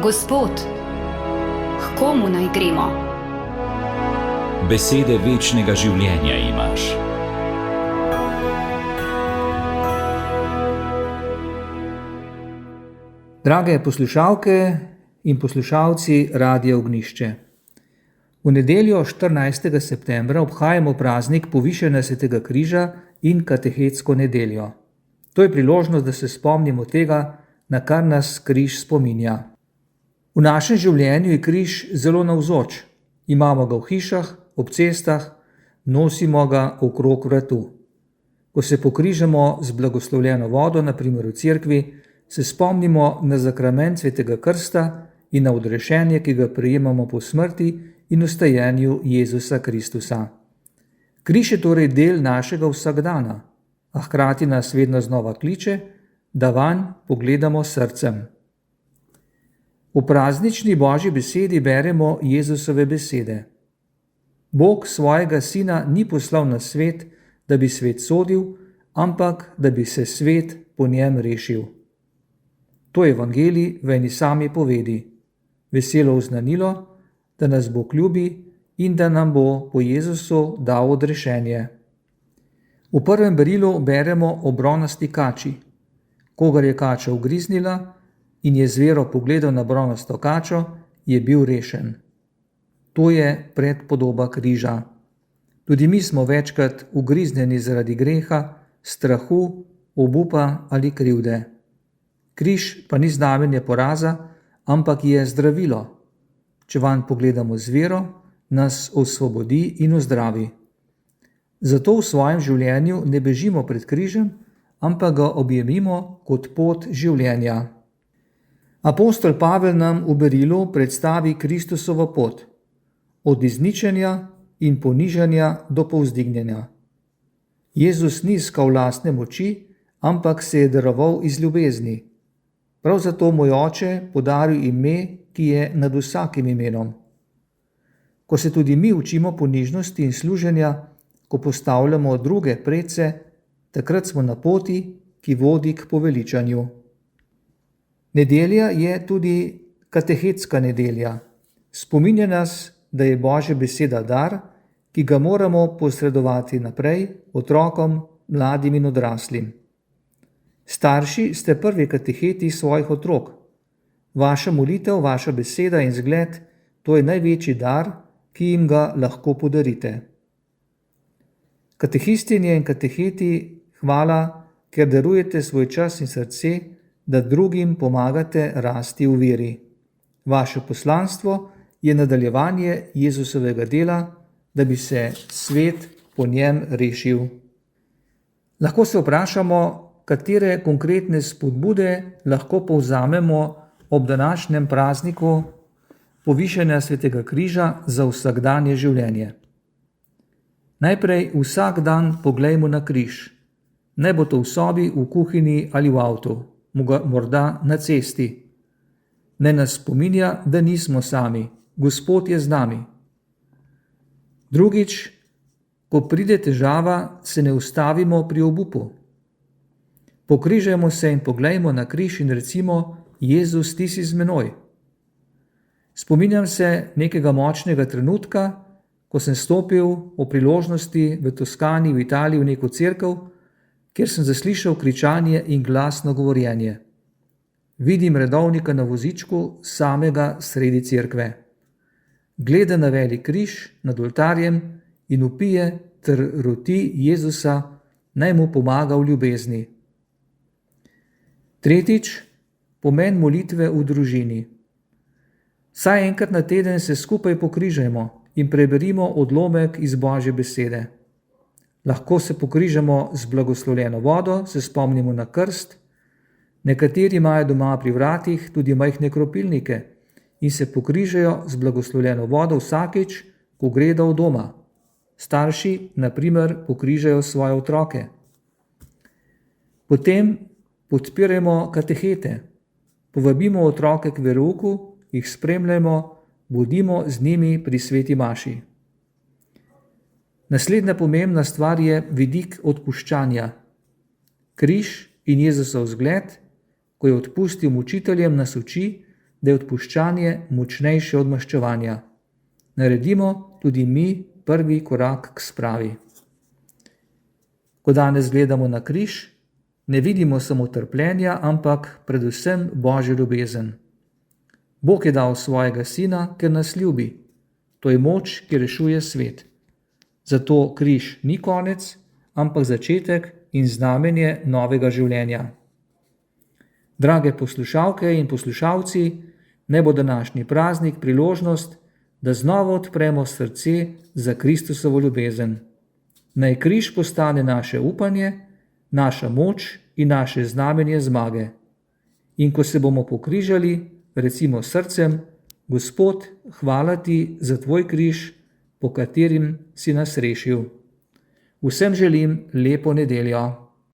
Gospod, k komu naj gremo? Besede večnega življenja imaš. Drage poslušalke in poslušalci Radia Ognjišče. V nedeljo 14. septembra obhajamo praznik povišanja Svetega križa in katehetsko nedeljo. To je priložnost, da se spomnimo tega, na kar nas križ spominja. V našem življenju je križ zelo navzoč. Imamo ga v hišah, ob cestah, nosimo ga okrog vratu. Ko se pokrižamo z blagoslovljeno vodo, na primer v cerkvi, se spomnimo na zakrament Svetega krsta in na odrešenje, ki ga prejemamo po smrti in vstajenju Jezusa Kristusa. Križ je torej del našega vsakdana, a hkrati nas vedno znova kliče, da vanj pogledamo srcem. V praznični Božji besedi beremo Jezusove besede. Bog svojega sina ni poslal na svet, da bi svet sodil, ampak da bi se svet po njem rešil. To je evangelij v eni sami povedi, veselo oznanilo, da nas Bog ljubi in da nam bo po Jezusu dal odrešenje. V prvem berilu beremo o bronasti kači. Kogar je kača ugriznila in je zvero pogledal na bronasto kačo, je bil rešen. To je predpodoba križa. Tudi mi smo večkrat ugriznjeni zaradi greha, strahu, obupa ali krivde. Križ pa ni znamenje poraza, ampak je zdravilo. Če vanj pogledamo z vero, nas osvobodi in ozdravi. Zato v svojem življenju ne bežimo pred križem, ampak ga objemimo kot pot življenja. Apostol Pavel nam v berilu predstavi Kristusovo pot, od izničenja in ponižanja do povzdignjenja. Jezus ni iskal lastne moči, ampak se je daroval iz ljubezni. Prav zato mu je Oče podaril ime, ki je nad vsakim imenom. Ko se tudi mi učimo ponižnosti in služenja, ko postavljamo druge predse, takrat smo na poti, ki vodi k poveličanju. Nedelja je tudi katehetska nedelja. Spominja nas, da je Božja beseda dar, ki ga moramo posredovati naprej otrokom, mladim in odraslim. Starši ste prvi kateheti svojih otrok. Vaša molitev, vaša beseda in zgled, to je največji dar, ki jim ga lahko podarite. Katehistinje in kateheti, hvala, ker darujete svoj čas in srce, da drugim pomagate rasti v veri. Vaše poslanstvo je nadaljevanje Jezusovega dela, da bi se svet po njem rešil. Lahko se vprašamo, katere konkretne spodbude lahko povzamemo ob današnjem prazniku povišanja Svetega križa za vsakdanje življenje. Najprej vsak dan poglejmo na križ. Naj bo to v sobi, v kuhinji ali v avtu, morda na cesti. Naj nas spominja, da nismo sami, Gospod je z nami. Drugič, ko pride težava, se ne ustavimo pri obupu. Pokrižajmo se in poglejmo na križ in recimo: Jezus, ti si z menoj. Spominjam se nekega močnega trenutka, ko sem stopil o priložnosti v Toskani v Italiji v neko cerkev, kjer sem zaslišal kričanje in glasno govorjenje. Vidim redovnika na vozičku samega sredi cerkve. Gleda na velik križ nad oltarjem in vpije ter roti Jezusa, naj mu pomaga v ljubezni. Tretjič, pomen molitve v družini. Vsaj enkrat na teden se skupaj pokrižajmo in preberimo odlomek iz Božje besede. Lahko se pokrižamo z blagoslovljeno vodo, se spomnimo na krst. Nekateri imajo doma pri vratih tudi majhne kropilnike in se pokrižajo z blagoslovljeno vodo vsakič, ko gredo od doma. Starši, na primer, pokrižajo svoje otroke. Potem podpirajmo katehete. Povabimo otroke k verouku, jih spremljajmo, bodimo z njimi pri sveti maši. Naslednja pomembna stvar je vidik odpuščanja. Križ in Jezusov zgled, ko je odpustil mučiteljem, nas uči, da je odpuščanje močnejše od maščevanja. Naredimo tudi mi prvi korak k spravi. Ko danes gledamo na križ, ne vidimo samo trpljenja, ampak predvsem Božjo ljubezen. Bog je dal svojega sina, ker nas ljubi. To je moč, ki rešuje svet. Zato križ ni konec, ampak začetek in znamenje novega življenja. Drage poslušalke in poslušalci, naj bo današnji praznik priložnost, da znova odpremo srce za Kristusovo ljubezen. Naj križ postane naše upanje, naša moč in naše znamenje zmage. In ko se bomo pokrižali, recimo srcem: Gospod, hvala ti za tvoj križ, po katerim si nas rešil. Vsem želim lepo nedeljo.